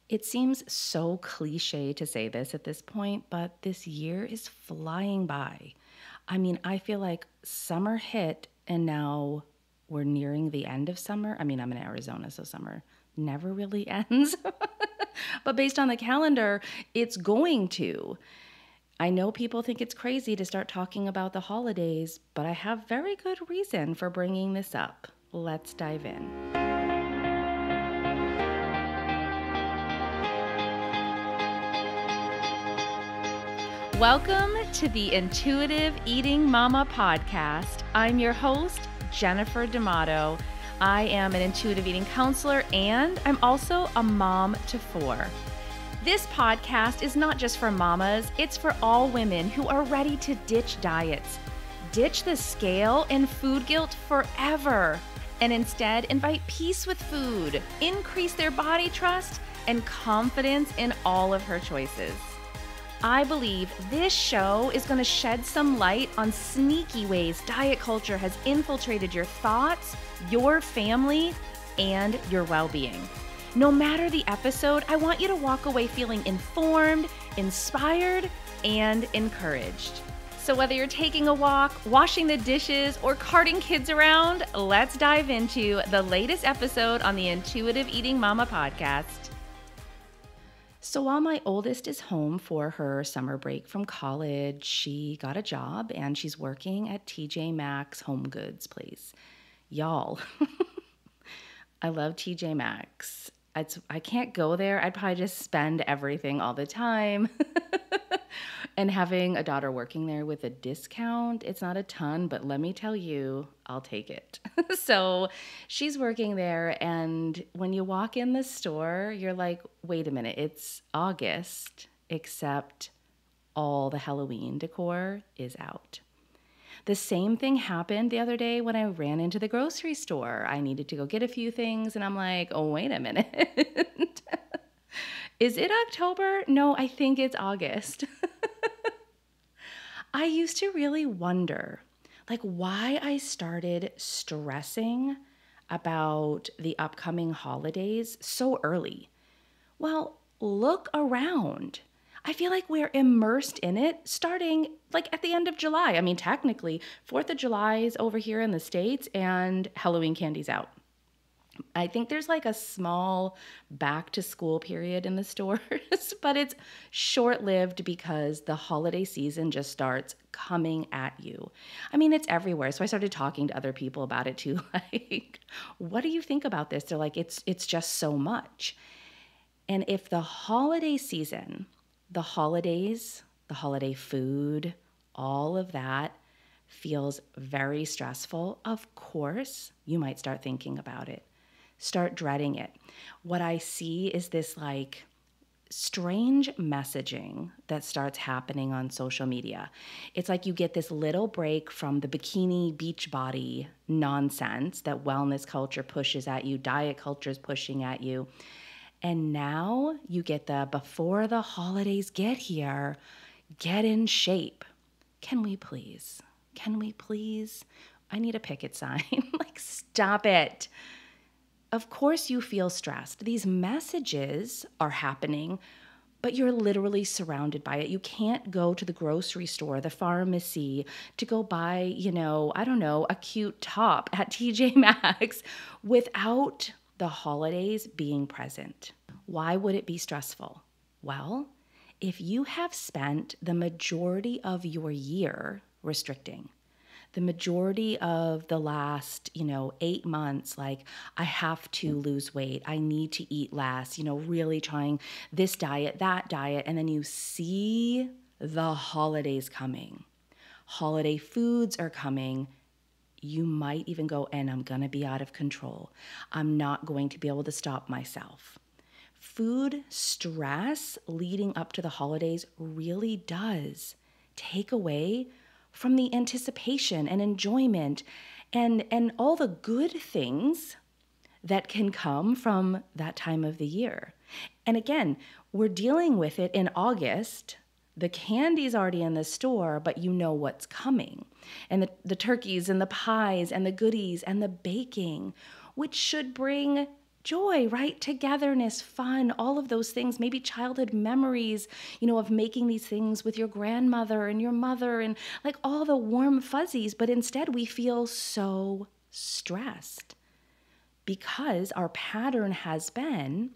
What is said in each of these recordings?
It seems so cliche to say this at this point, but this year is flying by. I mean, I feel like summer hit and now we're nearing the end of summer. I mean, I'm in Arizona, so summer never really ends. But based on the calendar, it's going to. I know people think it's crazy to start talking about the holidays, but I have very good reason for bringing this up. Let's dive in. Welcome to the Intuitive Eating Mama podcast. I'm your host, Jennifer D'Amato. I am an intuitive eating counselor and I'm also a mom to four. This podcast is not just for mamas, it's for all women who are ready to ditch diets, ditch the scale and food guilt forever, and instead invite peace with food, increase their body trust, and confidence in all of her choices. I believe this show is going to shed some light on sneaky ways diet culture has infiltrated your thoughts, your family, and your well-being. No matter the episode, I want you to walk away feeling informed, inspired, and encouraged. So whether you're taking a walk, washing the dishes, or carting kids around, let's dive into the latest episode on the Intuitive Eating Mama podcast. So while my oldest is home for her summer break from college, she got a job and she's working at TJ Maxx home goods place. Y'all, I love TJ Maxx. I can't go there. I'd probably just spend everything all the time. And having a daughter working there with a discount, it's not a ton, but let me tell you, I'll take it. So she's working there, and when you walk in the store, you're like, wait a minute, it's August, except all the Halloween decor is out. The same thing happened the other day when I ran into the grocery store. I needed to go get a few things, and I'm like, oh, wait a minute. Is it October? No, I think it's August. I used to really wonder, why I started stressing about the upcoming holidays so early. Well, look around. I feel like we're immersed in it starting at the end of July. I mean, technically, 4th of July is over here in the States and Halloween candy's out. I think there's a small back to school period in the stores, but it's short-lived because the holiday season just starts coming at you. I mean, it's everywhere. So I started talking to other people about it too. What do you think about this? They're like, it's just so much. And if the holiday season, the holidays, the holiday food, all of that feels very stressful, of course, you might start thinking about it. Start dreading it. What I see is this strange messaging that starts happening on social media. It's like you get this little break from the bikini beach body nonsense that wellness culture pushes at you, diet culture is pushing at you. And now you get the before the holidays get here, get in shape. Can we please? Can we please? I need a picket sign. Stop it. Of course you feel stressed. These messages are happening, but you're literally surrounded by it. You can't go to the grocery store, the pharmacy, to go buy, a cute top at TJ Maxx without the holidays being present. Why would it be stressful? Well, if you have spent the majority of your year restricting, the majority of the last, 8 months, I have to lose weight, I need to eat less, really trying this diet, that diet, and then you see the holidays coming. Holiday foods are coming. You might even go, and I'm going to be out of control. I'm not going to be able to stop myself. Food stress leading up to the holidays really does take away from the anticipation and enjoyment and all the good things that can come from that time of the year. And again, we're dealing with it in August. The candy's already in the store, but you know what's coming. And the turkeys and the pies and the goodies and the baking, which should bring Joy, right? Togetherness, fun, all of those things, maybe childhood memories, of making these things with your grandmother and your mother and like all the warm fuzzies. But instead, we feel so stressed because our pattern has been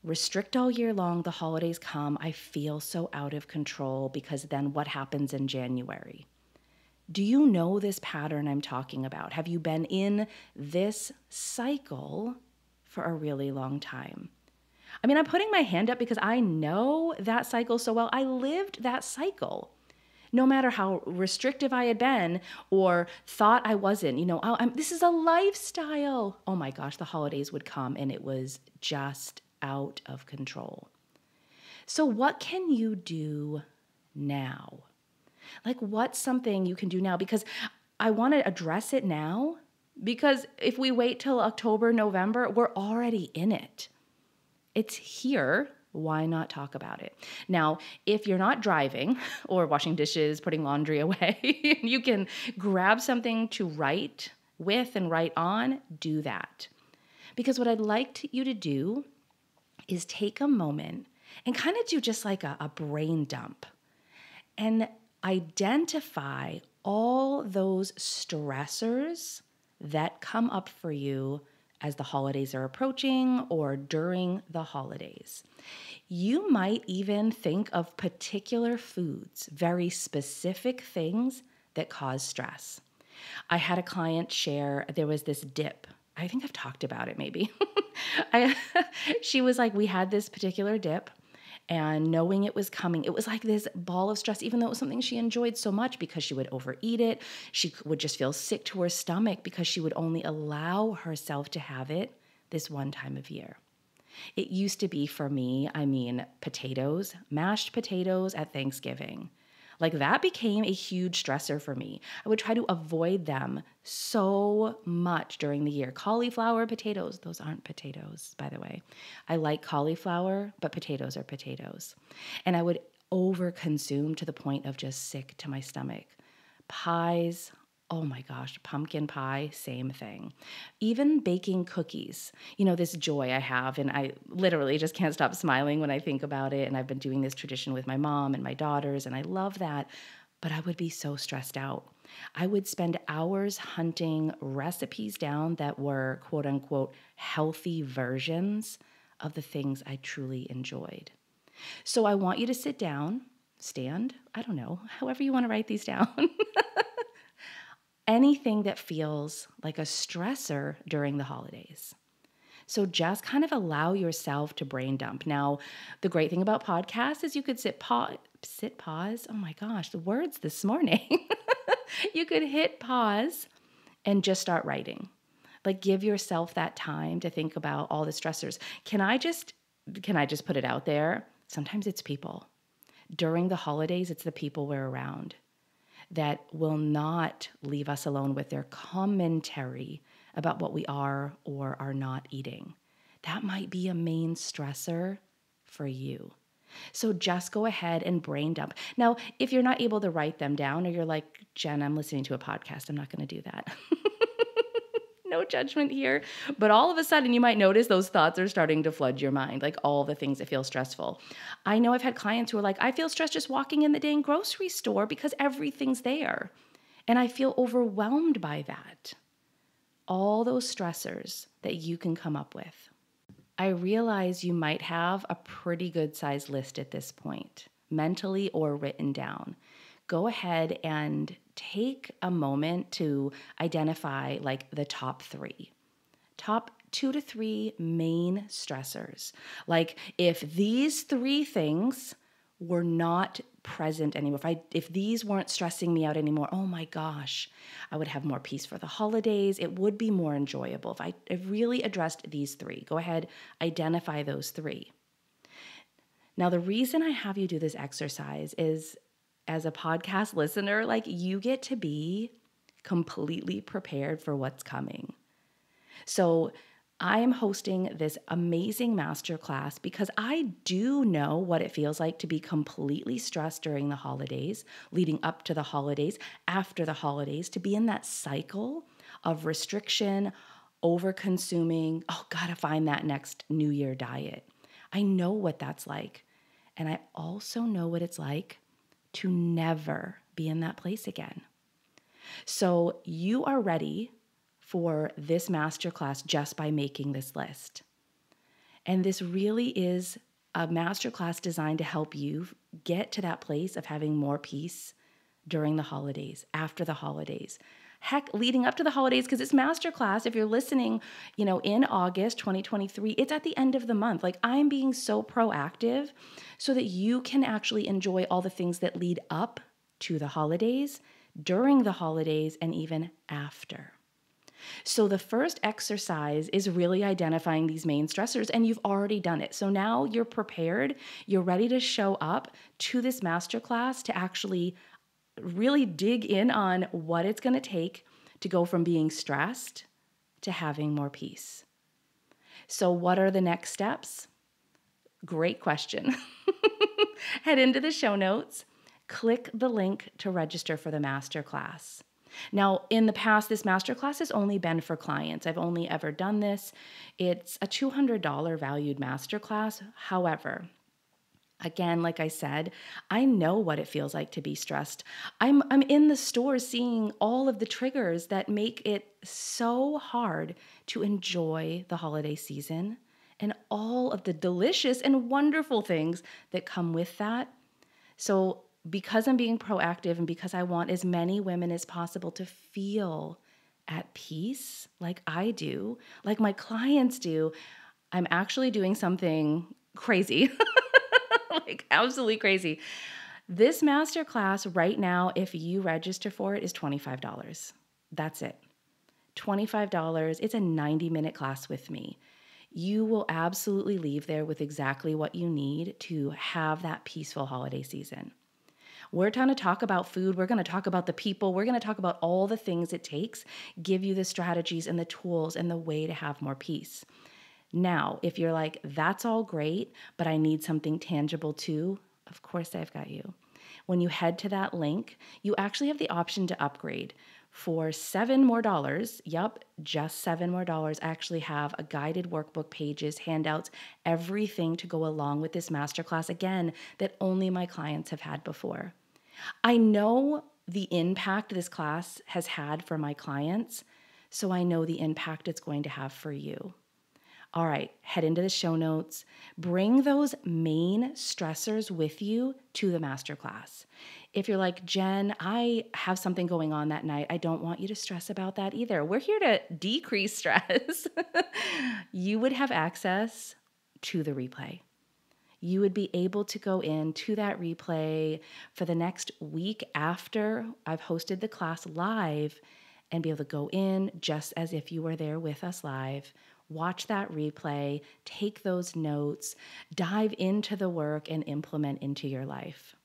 restrict all year long. The holidays come. I feel so out of control because then what happens in January? Do you know this pattern I'm talking about? Have you been in this cycle for a really long time? I mean, I'm putting my hand up because I know that cycle so well. I lived that cycle. No matter how restrictive I had been or thought I wasn't, this is a lifestyle. Oh my gosh, the holidays would come and it was just out of control. So, what can you do now? Like, what's something you can do now? Because I want to address it now, because if we wait till October, November, we're already in it. It's here. Why not talk about it? Now, if you're not driving or washing dishes, putting laundry away, you can grab something to write with and write on, do that. Because what I'd like you to do is take a moment and kind of do just like a brain dump and identify all those stressors that come up for you as the holidays are approaching or during the holidays. You might even think of particular foods, very specific things that cause stress. I had a client share, there was this dip. I think I've talked about it maybe. She was like, we had this particular dip. And knowing it was coming, it was like this ball of stress, even though it was something she enjoyed so much because she would overeat it. She would just feel sick to her stomach because she would only allow herself to have it this one time of year. It used to be for me, potatoes, mashed potatoes at Thanksgiving. Like that became a huge stressor for me. I would try to avoid them so much during the year. Cauliflower, potatoes, those aren't potatoes, by the way. I like cauliflower, but potatoes are potatoes. And I would overconsume to the point of just sick to my stomach. Pies, oh my gosh, pumpkin pie, same thing. Even baking cookies, this joy I have, and I literally just can't stop smiling when I think about it. And I've been doing this tradition with my mom and my daughters, and I love that. But I would be so stressed out. I would spend hours hunting recipes down that were quote unquote healthy versions of the things I truly enjoyed. So I want you to sit down, stand, I don't know, however you want to write these down. Anything that feels like a stressor during the holidays. So just kind of allow yourself to brain dump. Now, the great thing about podcasts is you could pause. Oh my gosh, the words this morning. You could hit pause and just start writing. Like give yourself that time to think about all the stressors. Can I just put it out there? Sometimes it's people. During the holidays, it's the people we're around that will not leave us alone with their commentary about what we are or are not eating. That might be a main stressor for you. So just go ahead and brain dump. Now, if you're not able to write them down or you're like, Jen, I'm listening to a podcast, I'm not going to do that. No judgment here. But all of a sudden, you might notice those thoughts are starting to flood your mind, like all the things that feel stressful. I know I've had clients who are like, I feel stressed just walking in the dang grocery store because everything's there. And I feel overwhelmed by that. All those stressors that you can come up with. I realize you might have a pretty good sized list at this point, mentally or written down. Go ahead and take a moment to identify like the top 2 to 3 main stressors. Like if these 3 things were not present anymore, if these weren't stressing me out anymore, oh my gosh, I would have more peace for the holidays. It would be more enjoyable if I really addressed these 3. Go ahead, identify those 3. Now, the reason I have you do this exercise is as a podcast listener, like you get to be completely prepared for what's coming. So I'm hosting this amazing masterclass because I do know what it feels like to be completely stressed during the holidays, leading up to the holidays, after the holidays, to be in that cycle of restriction, over consuming, oh, gotta find that next New Year diet. I know what that's like. And I also know what it's like to never be in that place again. So you are ready for this masterclass just by making this list. And this really is a masterclass designed to help you get to that place of having more peace during the holidays, after the holidays. Heck, leading up to the holidays, because it's masterclass. If you're listening, in August 2023, it's at the end of the month. Like, I'm being so proactive so that you can actually enjoy all the things that lead up to the holidays, during the holidays, and even after. So the first exercise is really identifying these main stressors, and you've already done it. So now you're prepared, you're ready to show up to this masterclass to actually really dig in on what it's going to take to go from being stressed to having more peace. So what are the next steps? Great question. Head into the show notes, click the link to register for the masterclass. Now, in the past, this masterclass has only been for clients. I've only ever done this. It's a $200 valued masterclass. However, again, like I said, I know what it feels like to be stressed. I'm in the store seeing all of the triggers that make it so hard to enjoy the holiday season and all of the delicious and wonderful things that come with that. So because I'm being proactive and because I want as many women as possible to feel at peace like I do, like my clients do, I'm actually doing something crazy. Like absolutely crazy. This masterclass right now, if you register for it, is $25. That's it. $25. It's a 90-minute class with me. You will absolutely leave there with exactly what you need to have that peaceful holiday season. We're going to talk about food. We're going to talk about the people. We're going to talk about all the things it takes, give you the strategies and the tools and the way to have more peace. Now, if you're like, that's all great, but I need something tangible too, of course I've got you. When you head to that link, you actually have the option to upgrade. For $7 more, yep, just $7 more, I actually have a guided workbook, pages, handouts, everything to go along with this masterclass, again, that only my clients have had before. I know the impact this class has had for my clients, so I know the impact it's going to have for you. All right, head into the show notes. Bring those main stressors with you to the masterclass. If you're like, Jen, I have something going on that night, I don't want you to stress about that either. We're here to decrease stress. You would have access to the replay. You would be able to go into that replay for the next week after I've hosted the class live and be able to go in just as if you were there with us live. Watch that replay, take those notes, dive into the work, and implement into your life.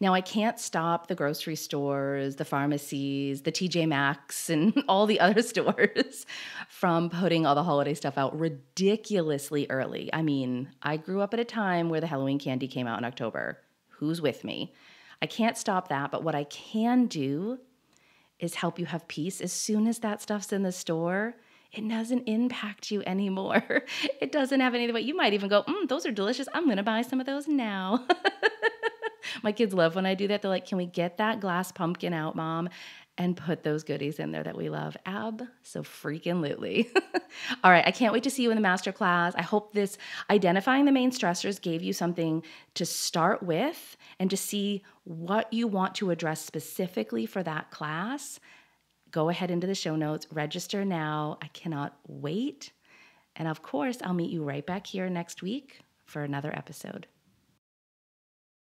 Now, I can't stop the grocery stores, the pharmacies, the TJ Maxx, and all the other stores from putting all the holiday stuff out ridiculously early. I mean, I grew up at a time where the Halloween candy came out in October. Who's with me? I can't stop that, but what I can do is help you have peace. As soon as that stuff's in the store, it doesn't impact you anymore. It doesn't have anything, but you might even go, those are delicious. I'm going to buy some of those now. My kids love when I do that. They're like, can we get that glass pumpkin out, Mom? And put those goodies in there that we love. Abso-freaking-lutely. All right, I can't wait to see you in the masterclass. I hope this identifying the main stressors gave you something to start with and to see what you want to address specifically for that class. Go ahead into the show notes, register now. I cannot wait. And of course, I'll meet you right back here next week for another episode.